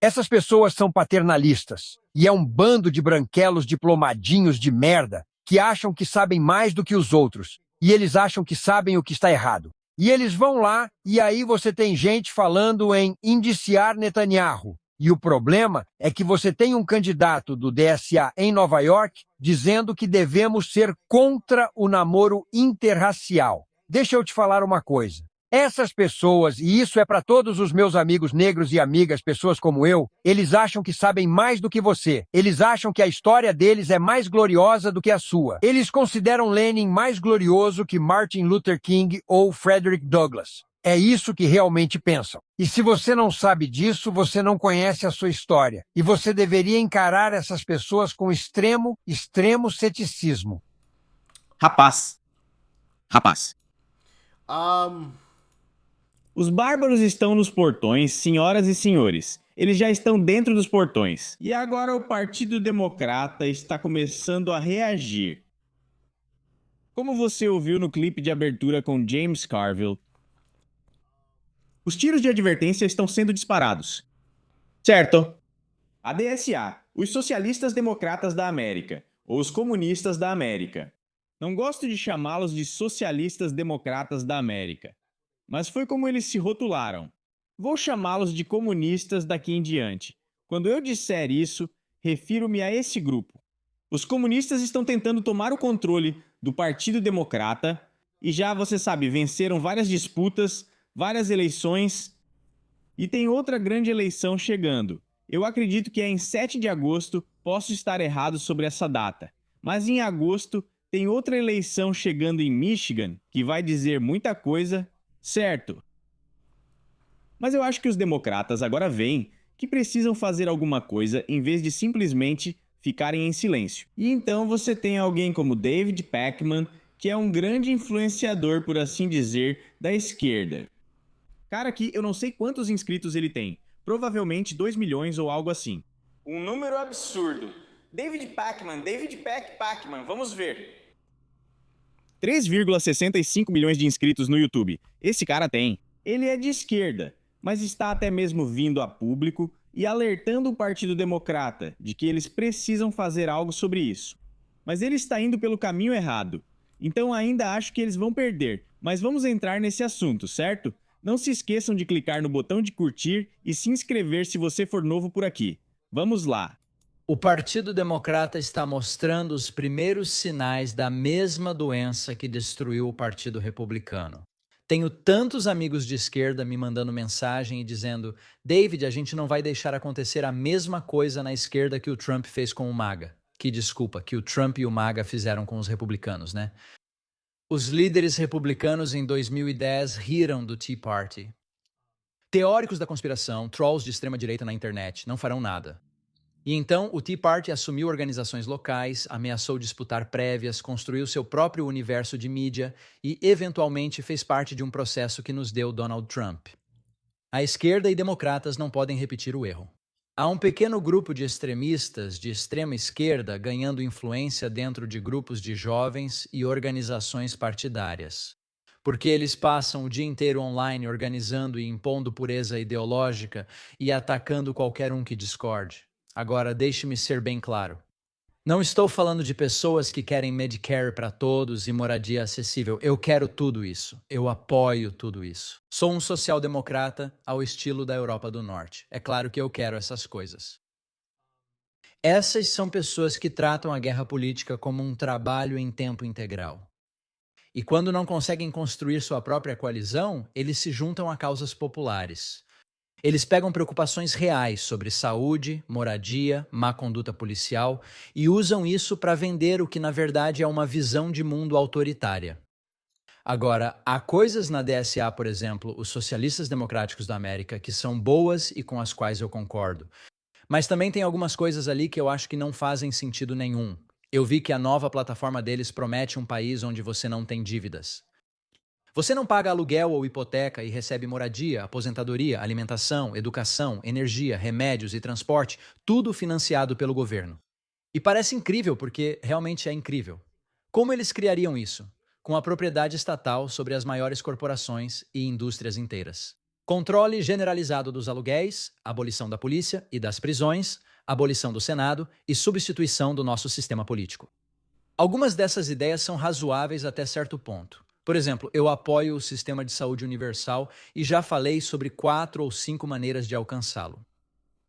Essas pessoas são paternalistas, e é um bando de branquelos diplomadinhos de merda que acham que sabem mais do que os outros, e eles acham que sabem o que está errado. E eles vão lá, e aí você tem gente falando em indiciar Netanyahu. E o problema é que você tem um candidato do DSA em Nova York dizendo que devemos ser contra o namoro interracial. Deixa eu te falar uma coisa. Essas pessoas, e isso é para todos os meus amigos negros e amigas, pessoas como eu, eles acham que sabem mais do que você. Eles acham que a história deles é mais gloriosa do que a sua. Eles consideram Lenin mais glorioso que Martin Luther King ou Frederick Douglass. É isso que realmente pensam. E se você não sabe disso, você não conhece a sua história. E você deveria encarar essas pessoas com extremo ceticismo. Rapaz. Rapaz. Os bárbaros estão nos portões, senhoras e senhores. Eles já estão dentro dos portões. E agora o Partido Democrata está começando a reagir. Como você ouviu no clipe de abertura com James Carville, os tiros de advertência estão sendo disparados. Certo. A DSA, os Socialistas Democratas da América, ou os Comunistas da América. Não gosto de chamá-los de Socialistas Democratas da América, mas foi como eles se rotularam. Vou chamá-los de comunistas daqui em diante. Quando eu disser isso, refiro-me a esse grupo. Os comunistas estão tentando tomar o controle do Partido Democrata e já, você sabe, venceram várias disputas, várias eleições e tem outra grande eleição chegando. Eu acredito que é em 7 de agosto, posso estar errado sobre essa data, mas em agosto tem outra eleição chegando em Michigan que vai dizer muita coisa. Certo. Mas eu acho que os democratas agora veem que precisam fazer alguma coisa em vez de simplesmente ficarem em silêncio. E então você tem alguém como David Pakman, que é um grande influenciador, por assim dizer, da esquerda. Cara que eu não sei quantos inscritos ele tem. Provavelmente 2 milhões ou algo assim. Um número absurdo. David Pakman, vamos ver. 3,65 milhões de inscritos no YouTube. Esse cara tem. Ele é de esquerda, mas está até mesmo vindo a público e alertando o Partido Democrata de que eles precisam fazer algo sobre isso. Mas ele está indo pelo caminho errado. Então ainda acho que eles vão perder, mas vamos entrar nesse assunto, certo? Não se esqueçam de clicar no botão de curtir e se inscrever se você for novo por aqui. Vamos lá! O Partido Democrata está mostrando os primeiros sinais da mesma doença que destruiu o Partido Republicano. Tenho tantos amigos de esquerda me mandando mensagem e dizendo: David, a gente não vai deixar acontecer a mesma coisa na esquerda que o Trump fez com o MAGA. Que o Trump e o MAGA fizeram com os republicanos, né? Os líderes republicanos em 2010 riram do Tea Party. Teóricos da conspiração, trolls de extrema-direita na internet, não farão nada. E então o Tea Party assumiu organizações locais, ameaçou disputar prévias, construiu seu próprio universo de mídia e, eventualmente, fez parte de um processo que nos deu Donald Trump. A esquerda e democratas não podem repetir o erro. Há um pequeno grupo de extremistas de extrema esquerda ganhando influência dentro de grupos de jovens e organizações partidárias. Porque eles passam o dia inteiro online organizando e impondo pureza ideológica e atacando qualquer um que discorde. Agora, deixe-me ser bem claro. Não estou falando de pessoas que querem Medicare para todos e moradia acessível. Eu quero tudo isso. Eu apoio tudo isso. Sou um social-democrata ao estilo da Europa do Norte. É claro que eu quero essas coisas. Essas são pessoas que tratam a guerra política como um trabalho em tempo integral. E quando não conseguem construir sua própria coalizão, eles se juntam a causas populares. Eles pegam preocupações reais sobre saúde, moradia, má conduta policial e usam isso para vender o que na verdade é uma visão de mundo autoritária. Agora, há coisas na DSA, por exemplo, os Socialistas Democráticos da América, que são boas e com as quais eu concordo. Mas também tem algumas coisas ali que eu acho que não fazem sentido nenhum. Eu vi que a nova plataforma deles promete um país onde você não tem dívidas. Você não paga aluguel ou hipoteca e recebe moradia, aposentadoria, alimentação, educação, energia, remédios e transporte, tudo financiado pelo governo. E parece incrível porque realmente é incrível. Como eles criariam isso? Com a propriedade estatal sobre as maiores corporações e indústrias inteiras. Controle generalizado dos aluguéis, abolição da polícia e das prisões, abolição do Senado e substituição do nosso sistema político. Algumas dessas ideias são razoáveis até certo ponto. Por exemplo, eu apoio o sistema de saúde universal e já falei sobre 4 ou 5 maneiras de alcançá-lo.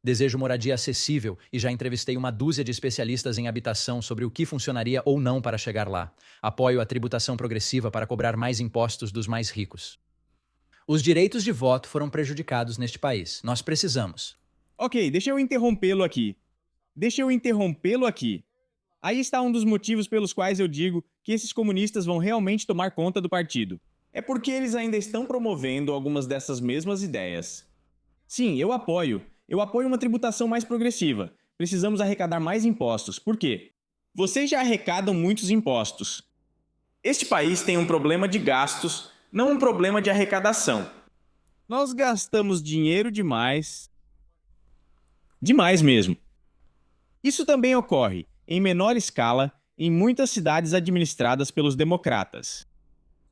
Desejo moradia acessível e já entrevistei uma dúzia de especialistas em habitação sobre o que funcionaria ou não para chegar lá. Apoio a tributação progressiva para cobrar mais impostos dos mais ricos. Os direitos de voto foram prejudicados neste país. Nós precisamos. Ok, deixa eu interrompê-lo aqui. Aí está um dos motivos pelos quais eu digo que esses comunistas vão realmente tomar conta do partido. É porque eles ainda estão promovendo algumas dessas mesmas ideias. Sim, eu apoio. Eu apoio uma tributação mais progressiva. Precisamos arrecadar mais impostos. Por quê? Vocês já arrecadam muitos impostos. Este país tem um problema de gastos, não um problema de arrecadação. Nós gastamos dinheiro demais. Demais mesmo. Isso também ocorre, em menor escala, em muitas cidades administradas pelos democratas.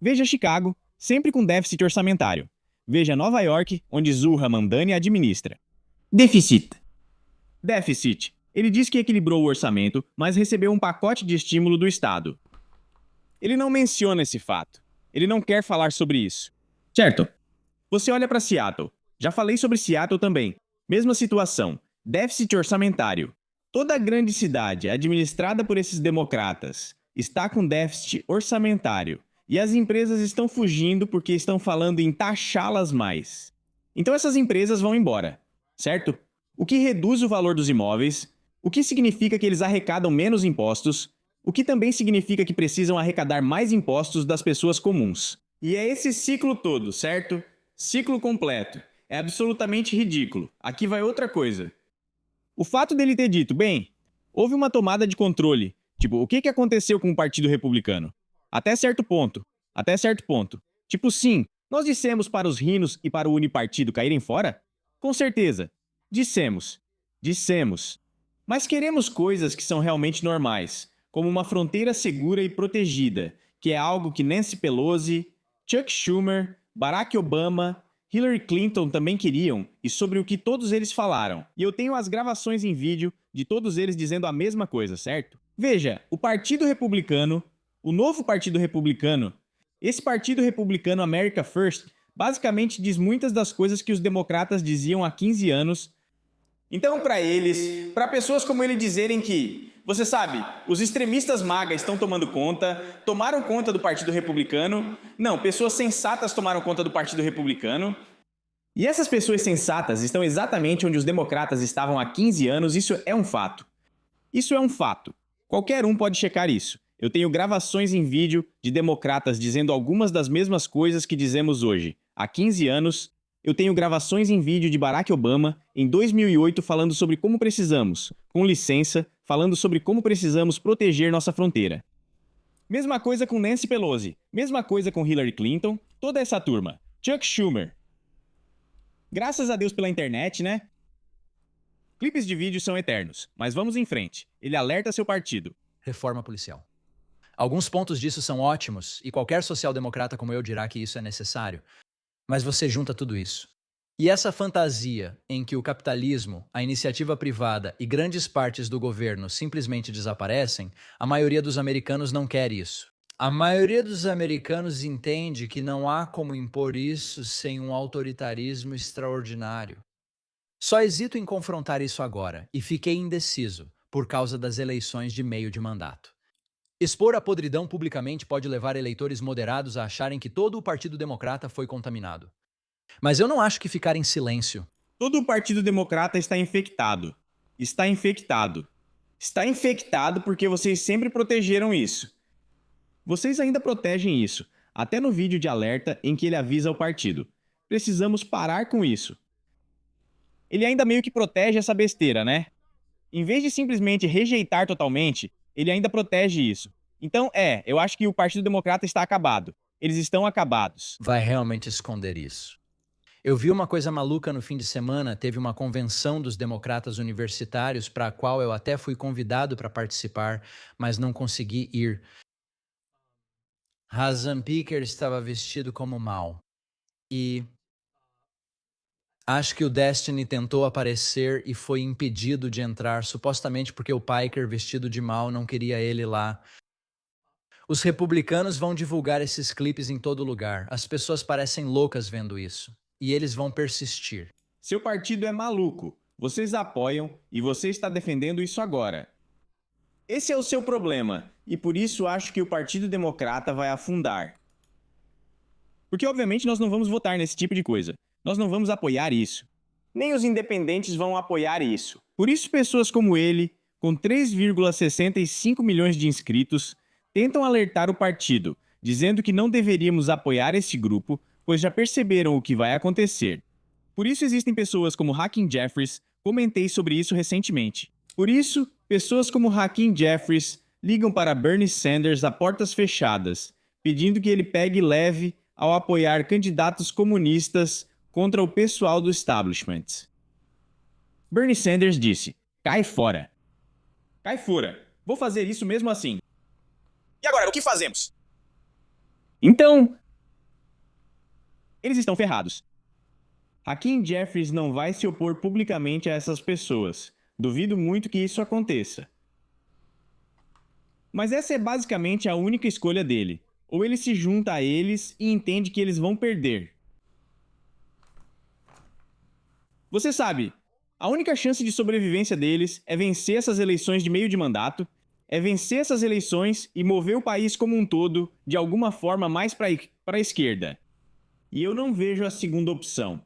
Veja Chicago, sempre com déficit orçamentário. Veja Nova York, onde Zulra Mandani administra. Déficit. Ele diz que equilibrou o orçamento, mas recebeu um pacote de estímulo do Estado. Ele não menciona esse fato. Ele não quer falar sobre isso. Certo. Você olha para Seattle. Já falei sobre Seattle também. Mesma situação. Déficit orçamentário. Toda grande cidade administrada por esses democratas está com déficit orçamentário. E as empresas estão fugindo porque estão falando em taxá-las mais. Então essas empresas vão embora. Certo? O que reduz o valor dos imóveis, o que significa que eles arrecadam menos impostos, o que também significa que precisam arrecadar mais impostos das pessoas comuns. E é esse ciclo todo, certo? Ciclo completo. É absolutamente ridículo. Aqui vai outra coisa. O fato dele ter dito, bem, houve uma tomada de controle. Tipo, o que aconteceu com o Partido Republicano? Até certo ponto. Tipo, sim, nós dissemos para os Rhinos e para o Unipartido caírem fora? Com certeza. Dissemos. Mas queremos coisas que são realmente normais, como uma fronteira segura e protegida, que é algo que Nancy Pelosi, Chuck Schumer, Barack Obama, Hillary Clinton também queriam e sobre o que todos eles falaram. E eu tenho as gravações em vídeo de todos eles dizendo a mesma coisa, certo? Veja, o Partido Republicano, o novo Partido Republicano, esse Partido Republicano America First, basicamente diz muitas das coisas que os democratas diziam há 15 anos. Então, para eles, para pessoas como ele dizerem que, você sabe, os extremistas MAGA estão tomaram conta do Partido Republicano. Não, pessoas sensatas tomaram conta do Partido Republicano. E essas pessoas sensatas estão exatamente onde os democratas estavam há 15 anos, isso é um fato. Qualquer um pode checar isso. Eu tenho gravações em vídeo de democratas dizendo algumas das mesmas coisas que dizemos hoje. Há 15 anos, eu tenho gravações em vídeo de Barack Obama, em 2008, falando sobre como precisamos, com licença, falando sobre como precisamos proteger nossa fronteira. Mesma coisa com Nancy Pelosi, mesma coisa com Hillary Clinton, toda essa turma. Chuck Schumer. Graças a Deus pela internet, né? Clipes de vídeo são eternos, mas vamos em frente. Ele alerta seu partido. Reforma policial. Alguns pontos disso são ótimos, e qualquer social-democrata como eu dirá que isso é necessário. Mas você junta tudo isso. E essa fantasia em que o capitalismo, a iniciativa privada e grandes partes do governo simplesmente desaparecem, a maioria dos americanos não quer isso. A maioria dos americanos entende que não há como impor isso sem um autoritarismo extraordinário. Só hesito em confrontar isso agora, e fiquei indeciso, por causa das eleições de meio de mandato. Expor a podridão publicamente pode levar eleitores moderados a acharem que todo o Partido Democrata foi contaminado. Mas eu não acho que ficar em silêncio. Todo o Partido Democrata está infectado. Está infectado porque vocês sempre protegeram isso. Vocês ainda protegem isso, até no vídeo de alerta em que ele avisa ao partido. Precisamos parar com isso. Ele ainda meio que protege essa besteira, né? Em vez de simplesmente rejeitar totalmente, ele ainda protege isso. Então, eu acho que o Partido Democrata está acabado. Eles estão acabados. Vai realmente esconder isso. Eu vi uma coisa maluca no fim de semana, teve uma convenção dos democratas universitários para a qual eu até fui convidado para participar, mas não consegui ir. Hazan Piker estava vestido como Mao. E Acho que o Destiny tentou aparecer e foi impedido de entrar, supostamente porque o Piker, vestido de mal, não queria ele lá. Os republicanos vão divulgar esses clipes em todo lugar. As pessoas parecem loucas vendo isso. E eles vão persistir. Seu partido é maluco. Vocês apoiam e você está defendendo isso agora. Esse é o seu problema, e por isso acho que o Partido Democrata vai afundar. Porque obviamente nós não vamos votar nesse tipo de coisa. Nós não vamos apoiar isso. Nem os independentes vão apoiar isso. Por isso pessoas como ele, com 3,65 milhões de inscritos, tentam alertar o partido, dizendo que não deveríamos apoiar esse grupo, pois já perceberam o que vai acontecer. Por isso existem pessoas como Hakeem Jeffries, comentei sobre isso recentemente. Por isso, pessoas como Hakeem Jeffries ligam para Bernie Sanders a portas fechadas, pedindo que ele pegue leve ao apoiar candidatos comunistas contra o pessoal do establishment. Bernie Sanders disse: "Cai fora." Cai fora. Vou fazer isso mesmo assim. E agora, o que fazemos? Então, eles estão ferrados. Hakeem Jeffries não vai se opor publicamente a essas pessoas. Duvido muito que isso aconteça. Mas essa é basicamente a única escolha dele. Ou ele se junta a eles e entende que eles vão perder. Você sabe, a única chance de sobrevivência deles é vencer essas eleições de meio de mandato, é vencer essas eleições e mover o país como um todo de alguma forma mais para a esquerda. E eu não vejo a segunda opção.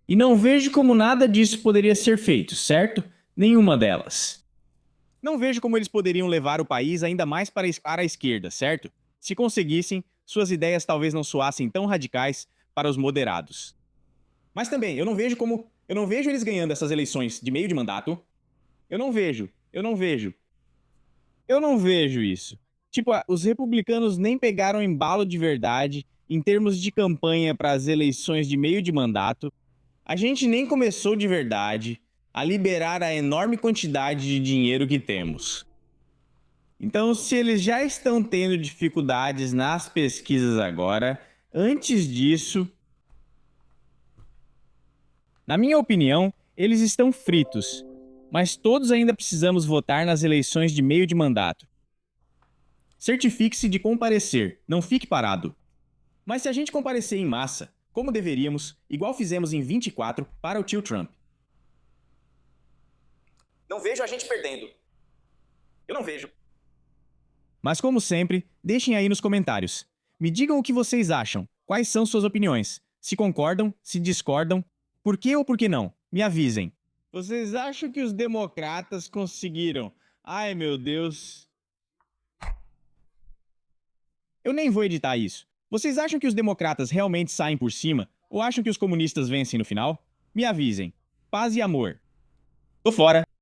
E não vejo como nada disso poderia ser feito, certo? Nenhuma delas. Não vejo como eles poderiam levar o país ainda mais para a esquerda, certo? Se conseguissem, suas ideias talvez não soassem tão radicais para os moderados. Mas também, eu não vejo eles ganhando essas eleições de meio de mandato. Eu não vejo isso. Tipo, os republicanos nem pegaram embalo de verdade em termos de campanha para as eleições de meio de mandato. A gente nem começou de verdade a liberar a enorme quantidade de dinheiro que temos. Então, se eles já estão tendo dificuldades nas pesquisas agora, antes disso, na minha opinião, eles estão fritos. Mas todos ainda precisamos votar nas eleições de meio de mandato. Certifique-se de comparecer, não fique parado. Mas se a gente comparecer em massa, como deveríamos, igual fizemos em 24 para o tio Trump. Não vejo a gente perdendo. Eu não vejo. Mas como sempre, deixem aí nos comentários. Me digam o que vocês acham, quais são suas opiniões, se concordam, se discordam, por que ou por que não, me avisem. Vocês acham que os democratas conseguiram? Ai meu Deus. Eu nem vou editar isso. Vocês acham que os democratas realmente saem por cima? Ou acham que os comunistas vencem no final? Me avisem. Paz e amor. Tô fora.